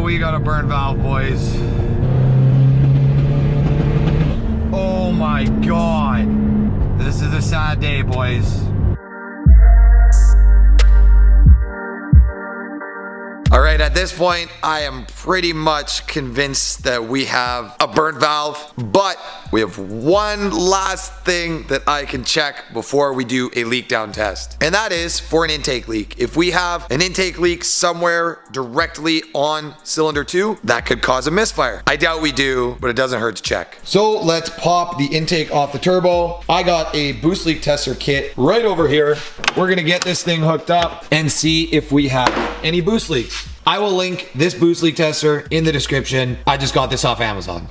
we got a burnt valve, boys. Oh my God. This is a sad day, boys. All right, at this point, I am pretty much convinced that we have a burnt valve, but we have one last thing that I can check before we do a leak down test, and that is for an intake leak. If we have an intake leak somewhere directly on cylinder 2, that could cause a misfire. I doubt we do, but it doesn't hurt to check. So let's pop the intake off the turbo. I got a boost leak tester kit right over here. We're gonna get this thing hooked up and see if we have any boost leaks. I will link this boost leak tester in the description. I just got this off Amazon.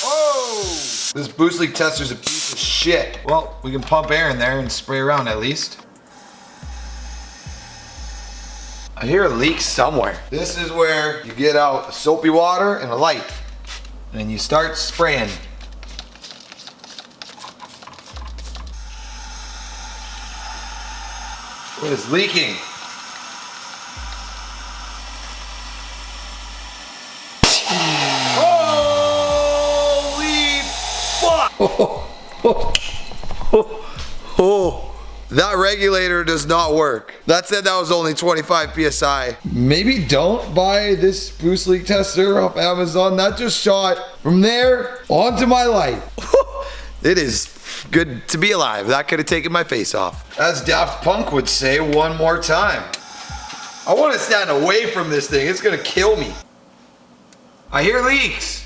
Oh! This boost leak tester is a piece of shit. Well, we can pump air in there and spray around at least. I hear a leak somewhere. This is where you get out soapy water and a light. And you start spraying. What is leaking? Oh, that regulator does not work. That said that was only 25 PSI. Maybe don't buy this boost leak tester off Amazon. That just shot from there onto my light. It is good to be alive. That could have taken my face off. As Daft Punk would say, one more time. I want to stand away from this thing. It's gonna kill me. I hear leaks.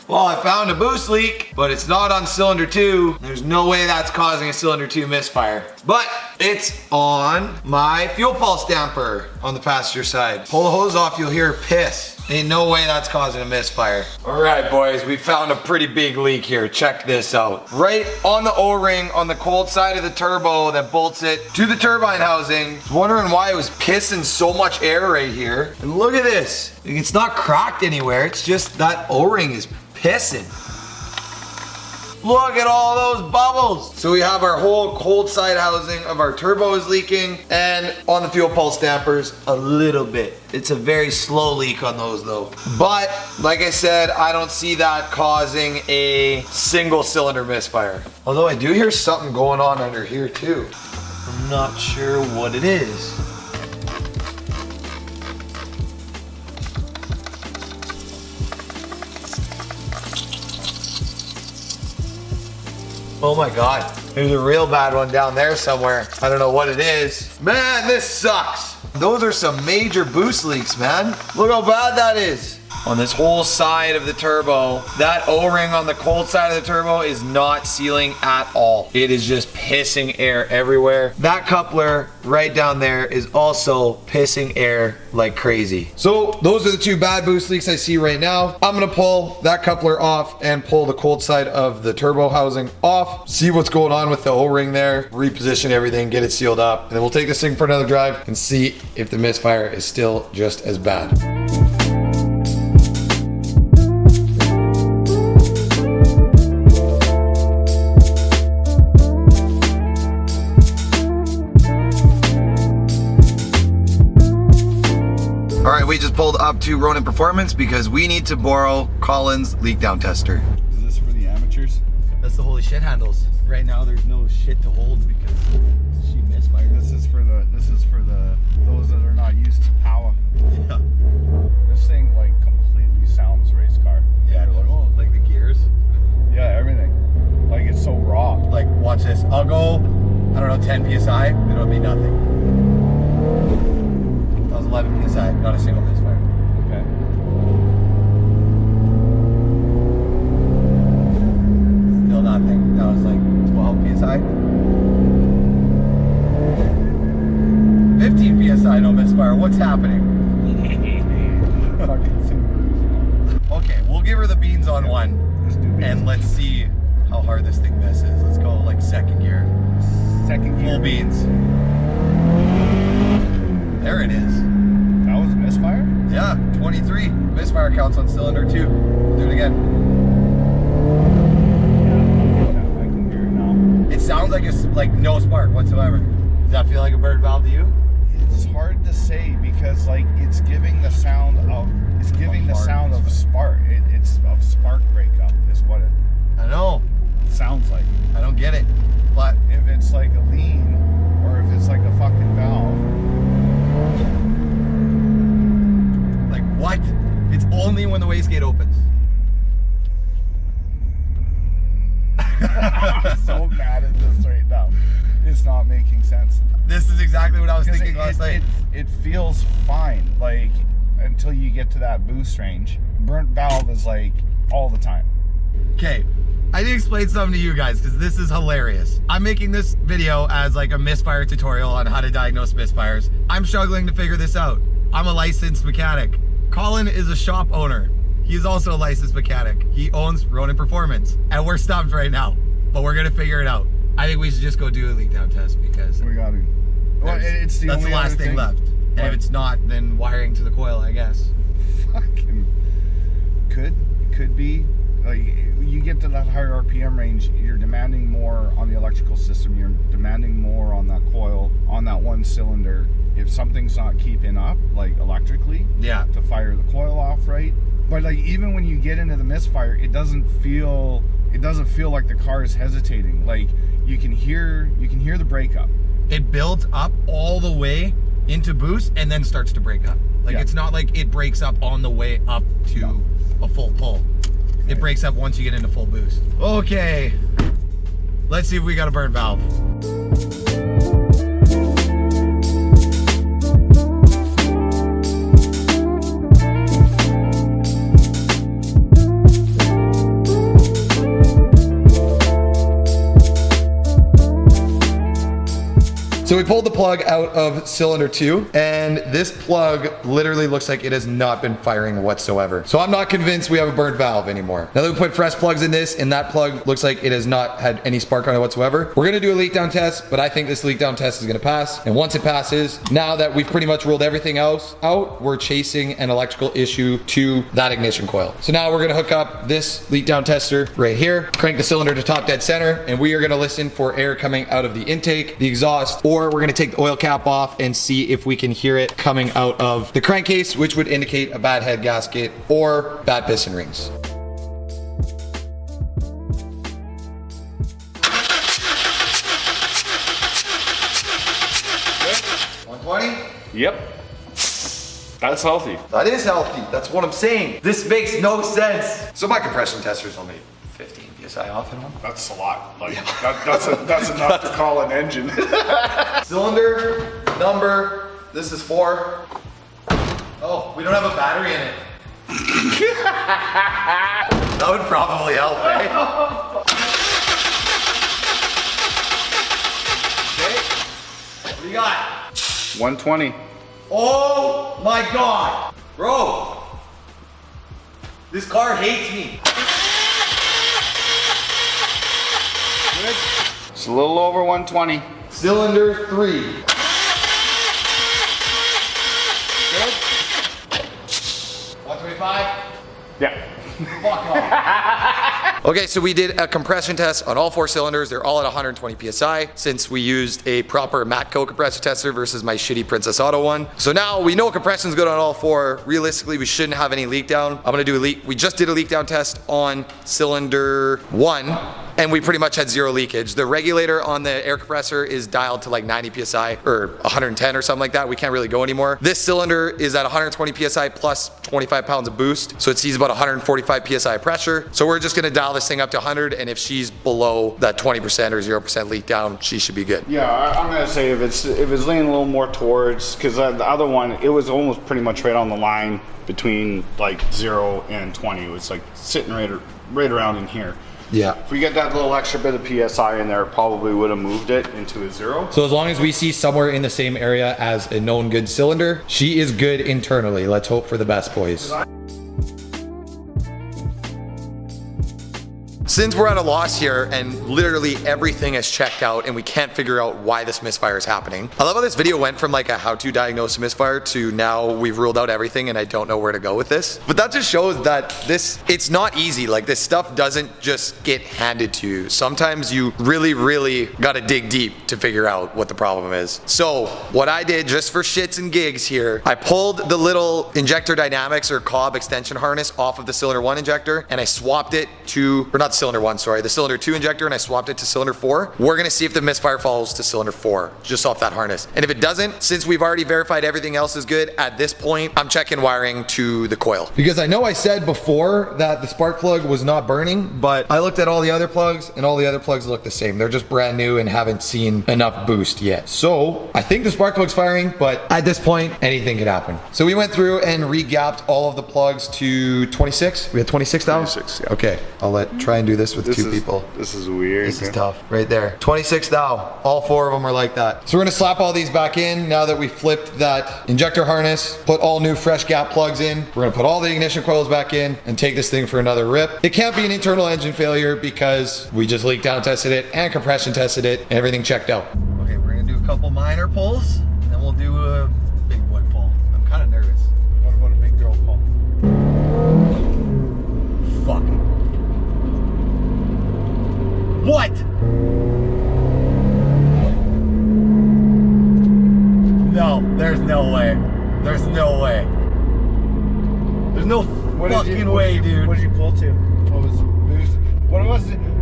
Well, I found a boost leak, but it's not on cylinder 2. There's no way that's causing a cylinder 2 misfire. But it's on my fuel pulse damper on the passenger side. Pull the hose off, you'll hear piss. Ain't no way that's causing a misfire. All right, boys, we found a pretty big leak here. Check this out. Right on the O-ring on the cold side of the turbo that bolts it to the turbine housing. I was wondering why it was pissing so much air right here. And look at this. It's not cracked anywhere. It's just that O-ring is pissing. Look at all those bubbles. So we have our whole cold side housing of our turbo is leaking, and on the fuel pulse dampers a little bit. It's a very slow leak on those though. But like I said, I don't see that causing a single cylinder misfire. Although I do hear something going on under here too. I'm not sure what it is. Oh my God, there's a real bad one down there somewhere. I don't know what it is. Man, this sucks. Those are some major boost leaks, man. Look how bad that is. On this whole side of the turbo, that O-ring on the cold side of the turbo is not sealing at all. It is just pissing air everywhere. That coupler right down there is also pissing air like crazy. So those are the two bad boost leaks I see right now. I'm gonna pull that coupler off and pull the cold side of the turbo housing off, see what's going on with the O-ring there, reposition everything, get it sealed up, and then we'll take this thing for another drive and see if the misfire is still just as bad. We just pulled up to Ronin Performance because we need to borrow Colin's leak down tester. Is this for the amateurs? That's the holy shit handles. Right now there's no shit to hold because she misfired. This is for the those that are not used to power. Yeah. This thing like completely sounds race car. Yeah, like, oh, like the gears. Yeah, everything. Like it's so raw. Like watch this. I'll go, I don't know, 10 PSI, it'll be nothing. 11 PSI, not a single misfire. Okay. Still nothing. That was like 12 PSI. 15 PSI, no misfire. What's happening? Okay, we'll give her the beans on one. And let's see how hard this thing misses. Let's go like second gear. Second gear. Full beans. There it is. That was a misfire? Yeah, 23 misfire counts on cylinder 2. We'll do it again. Yeah, I can hear it now. It sounds like it's like no spark whatsoever. Does that feel like a bird valve to you? It's It's hard to say because like it's giving the sound of spark. It's of spark breakup is what it I know. sounds like. I don't get it. But If it's like a lean or if it's like a fucking valve. like what? It's only when the wastegate opens. I'm so mad at this right now. It's not making sense. This is exactly what I was thinking last night. It feels fine, like until you get to that boost range. Burnt valve is like all the time. Okay, I need to explain something to you guys because this is hilarious. I'm making this video as like a misfire tutorial on how to diagnose misfires. I'm struggling to figure this out. I'm a licensed mechanic. Colin is a shop owner. He's also a licensed mechanic. He owns Ronin Performance. And we're stumped right now, but we're gonna figure it out. I think we should just go do a leak down test because We got to. Well, that's the last thing left. And if it's not, then wiring to the coil, I guess. Fucking could be. Like you get to that higher RPM range, you're demanding more on the electrical system. You're demanding more on that coil, on that one cylinder. If something's not keeping up, like electrically, Yeah. to fire the coil off right. But like even when you get into the misfire, it doesn't feel like the car is hesitating. Like you can hear the breakup. It builds up all the way into boost and then starts to break up. Like Yeah. it's not like it breaks up on the way up to a full pull. It breaks up once you get into full boost. Okay, let's see if we got a burnt valve. So we pulled the plug out of cylinder 2, and this plug literally looks like it has not been firing whatsoever. So I'm not convinced we have a burnt valve anymore. Now that we put fresh plugs in this, and that plug looks like it has not had any spark on it whatsoever, we're gonna do a leak down test, but I think this leak down test is gonna pass. And once it passes, now that we've pretty much ruled everything else out, we're chasing an electrical issue to that ignition coil. So now we're gonna hook up this leak down tester right here, crank the cylinder to top dead center, and we are gonna listen for air coming out of the intake, the exhaust, or we're gonna take the oil cap off and see if we can hear it coming out of the crankcase, which would indicate a bad head gasket or bad piston rings. Good. 120? Yep. That's healthy. That is healthy. That's what I'm saying. This makes no sense. So my compression tester's only 15 PSI off and on. That's a lot. Like that's enough to call an engine. Cylinder number, this is 4. Oh, we don't have a battery in it. That would probably help, eh? Okay, what do you got? 120. Oh my God, bro. This car hates me. Good. It's a little over 120. Cylinder 3. Good. 125. Yeah. Fuck off. Okay, so we did a compression test on all 4 cylinders. They're all at 120 PSI since we used a proper Matco compressor tester versus my shitty Princess Auto one. So now we know compression's good on all 4. Realistically, we shouldn't have any leak down. I'm gonna do a leak. We just did a leak down test on cylinder 1. And we pretty much had 0 leakage. The regulator on the air compressor is dialed to like 90 PSI or 110 or something like that. We can't really go anymore. This cylinder is at 120 PSI plus 25 pounds of boost. So it sees about 145 PSI pressure. So we're just gonna dial this thing up to 100. And if she's below that 20% or 0% leak down, she should be good. Yeah, I'm gonna say if it's leaning a little more towards, because the other one, it was almost pretty much right on the line between like 0 and 20. It was like sitting right around in here. Yeah. If we get that little extra bit of PSI in there, probably would have moved it into a 0. So as long as we see somewhere in the same area as a known good cylinder, she is good internally. Let's hope for the best, boys. Since we're at a loss here and literally everything is checked out and we can't figure out why this misfire is happening. I love how this video went from like a how to diagnose a misfire to now we've ruled out everything and I don't know where to go with this. But that just shows that it's not easy. Like this stuff doesn't just get handed to you. Sometimes you really gotta dig deep to figure out what the problem is. So what I did just for shits and gigs here, I pulled the little injector dynamics or cob extension harness off of the cylinder 1 injector and I swapped it to, or not cylinder 1, sorry, the cylinder 2 injector, and I swapped it to cylinder 4. We're gonna see if the misfire falls to cylinder 4 just off that harness. And if it doesn't, since we've already verified everything else is good, at this point, I'm checking wiring to the coil. Because I know I said before that the spark plug was not burning, but I looked at all the other plugs and all the other plugs look the same. They're just brand new and haven't seen enough boost yet. So I think the spark plug's firing, but at this point, anything could happen. So we went through and re-gapped all of the plugs to 26. We had 26 thou? 26, yeah. Okay, I'll try and do this with two people. This is weird. This is tough. Right there. 26 thou. All 4 of them are like that. So we're gonna slap all these back in now that we flipped that injector harness, put all new fresh gap plugs in. We're gonna put all the ignition coils back in and take this thing for another rip. It can't be an internal engine failure because we just leak down tested it and compression tested it and everything checked out. Okay, we're gonna do a couple minor pulls and then we'll do a big boy pull. I'm kind of nervous. What about a big girl pull? Fuck. What? No, there's no way. There's no way. There's no fucking way, dude. What did you pull to? What was the boost?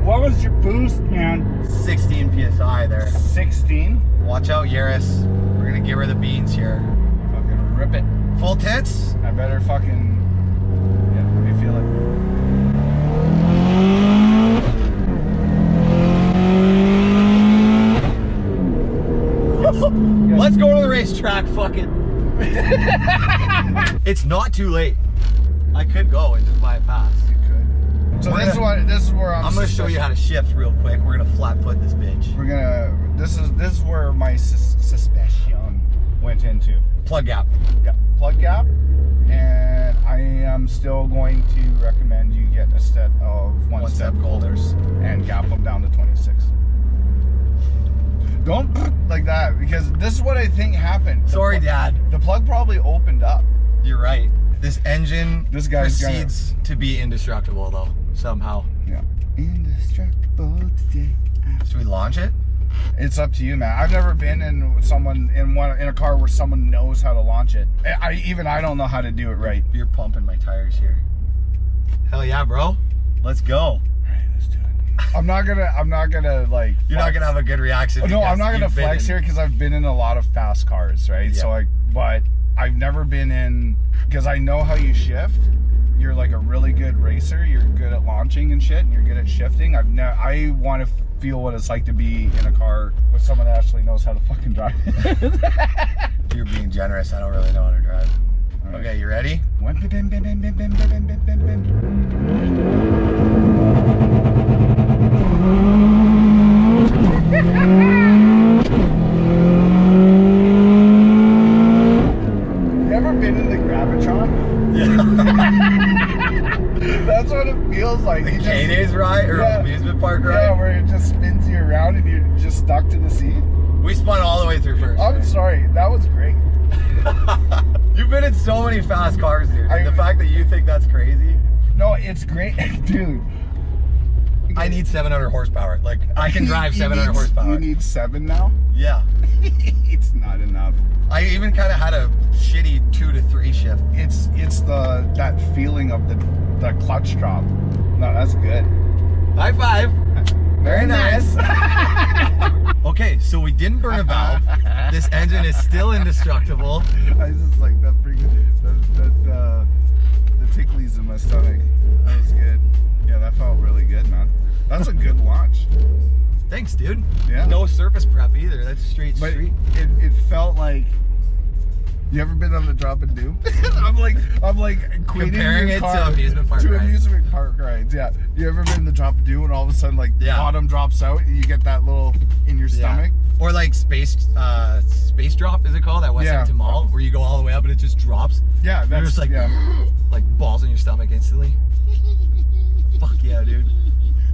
What was your boost, man? 16 PSI there. 16? Watch out, Yaris. We're gonna give her the beans here. Fucking rip it. Full tits? I better fucking... Yeah, let me feel it. Let's go to the racetrack, fuck it. It's not too late. I could go and just buy a pass. You could. So this is where I'm gonna show you how to shift real quick. We're gonna flat foot this bitch. We're gonna, this is where my suspicion went into. Plug gap. Yeah, plug gap. And I am still going to recommend you get a set of one step holders and gap them down to 26. Don't like that, because this is what I think happened. Sorry, Dad. The plug probably opened up. You're right. This engine proceeds to be indestructible though, somehow. Yeah. Indestructible today. Should we launch it? It's up to you, man. I've never been in a car where someone knows how to launch it. I don't know how to do it right. You're pumping my tires here. Hell yeah, bro. Let's go. All right, let's do it. I'm not gonna like. You're not gonna have a good reaction. No, I'm not gonna flex here because I've been in a lot of fast cars, right? Yeah. So but I've never been in, because I know how you shift. You're like a really good racer. You're good at launching and shit, and you're good at shifting. I want to feel what it's like to be in a car with someone that actually knows how to fucking drive. You're being generous. I don't really know how to drive. Right. Okay, you ready? You ever been in the Gravitron? Yeah. That's what it feels like. The K-Days ride or amusement park ride? Yeah, where it just spins you around and you're just stuck to the seat. We spun all the way through first. I'm sorry, that was great. You've been in so many fast cars, dude. The fact that you think that's crazy. No, it's great, dude. I need 700 horsepower. Like, I can drive 700 horsepower. You need 7 now? Yeah. It's not enough. I even kind of had a shitty 2 to 3 shift. It's that feeling of the clutch drop. No, that's good. High five. Very nice. Okay, so we didn't burn a valve. This engine is still indestructible. I just like that the ticklies in my stomach. That was good. Yeah, that felt really good, man. That's a good launch. Thanks, dude. Yeah. No surface prep either. That's straight street. It felt like. You ever been on the drop and do? I'm like comparing it to amusement park rides. Amusement park rides. Yeah. You ever been in the drop and do and all of a sudden like the bottom drops out and you get that little in your stomach? Or like space drop, is it called? That West Hampton Mall where you go all the way up and it just drops. Yeah, that's just like balls in your stomach instantly. Fuck yeah, dude.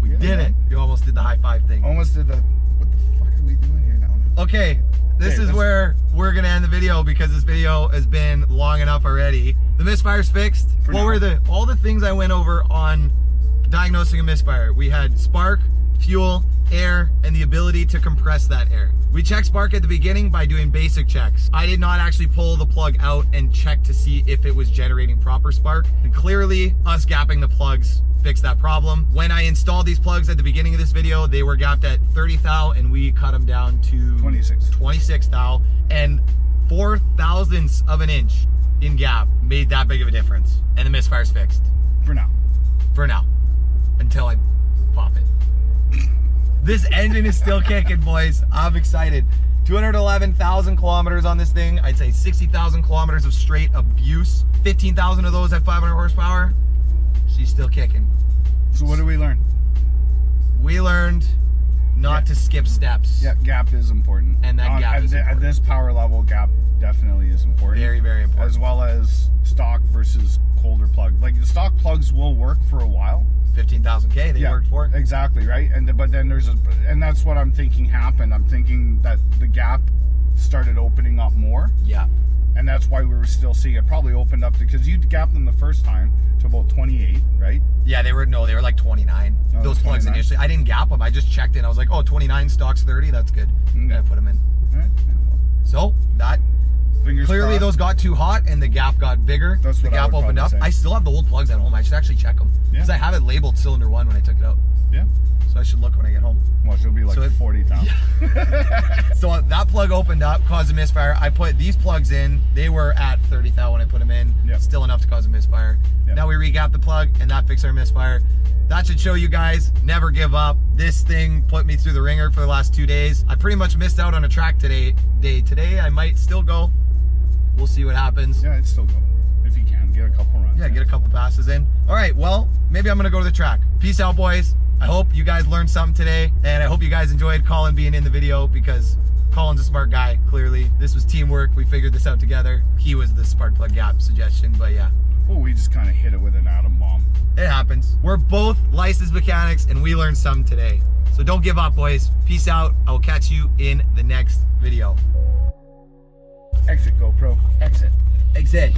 We did it. You almost did the high five thing. Almost did the, what the fuck are we doing here now? Okay, this is where we're gonna end the video because this video has been long enough already. The misfire's fixed. What were all the things I went over on diagnosing a misfire? We had spark, fuel, air, and the ability to compress that air. We checked spark at the beginning by doing basic checks. I did not actually pull the plug out and check to see if it was generating proper spark. And clearly, us gapping the plugs fixed that problem. When I installed these plugs at the beginning of this video, they were gapped at 30 thou, and we cut them down to 26 thou, and 4 thousandths of an inch in gap made that big of a difference. And the misfire's fixed. For now. For now. Until I pop it. This engine is still kicking, boys. I'm excited. 211,000 kilometers on this thing. I'd say 60,000 kilometers of straight abuse. 15,000 of those at 500 horsepower. She's still kicking. So what did we learn? We learned not to skip steps. Yeah, gap is important. And that gap is important. At this power level, gap definitely is important. Very, very important. As well as stock versus colder plug. Like the stock plugs will work for a while. 15,000K they worked for. Exactly, right? But then and that's what I'm thinking happened. I'm thinking that the gap started opening up more. Yeah. And that's why we were still seeing it. Probably opened up because you gapped them the first time to about 28, right? Yeah, they were like 29. Oh, those plugs 29. initially. I didn't gap them. I just checked it. I was like, oh, 29 stock's 30. That's good. And I put them in. Right. So that Fingers clearly crossed. those got too hot and the gap got bigger. That's the what I gap would opened up. probably say. I still have the old plugs at home. I should actually check them because I have it labeled cylinder 1 when I took it out. Yeah. So I should look when I get home. Well, she'll be like 40,000. So that plug opened up, caused a misfire. I put these plugs in. They were at 30 thou when I put them in. Yep. Still enough to cause a misfire. Yep. Now we re-gapped the plug and that fixed our misfire. That should show you guys, never give up. This thing put me through the ringer for the last 2 days. I pretty much missed out on a track today. Today I might still go. We'll see what happens. Yeah, it's still go. If you can, get a couple runs. Yeah, get a couple passes in. All right, well, maybe I'm gonna go to the track. Peace out, boys. I hope you guys learned something today, and I hope you guys enjoyed Colin being in the video because Colin's a smart guy, clearly. This was teamwork. We figured this out together. He was the spark plug gap suggestion, but yeah. Well, we just kind of hit it with an atom bomb. It happens. We're both licensed mechanics, and we learned something today. So don't give up, boys. Peace out. I will catch you in the next video. Exit GoPro. Exit. Exit.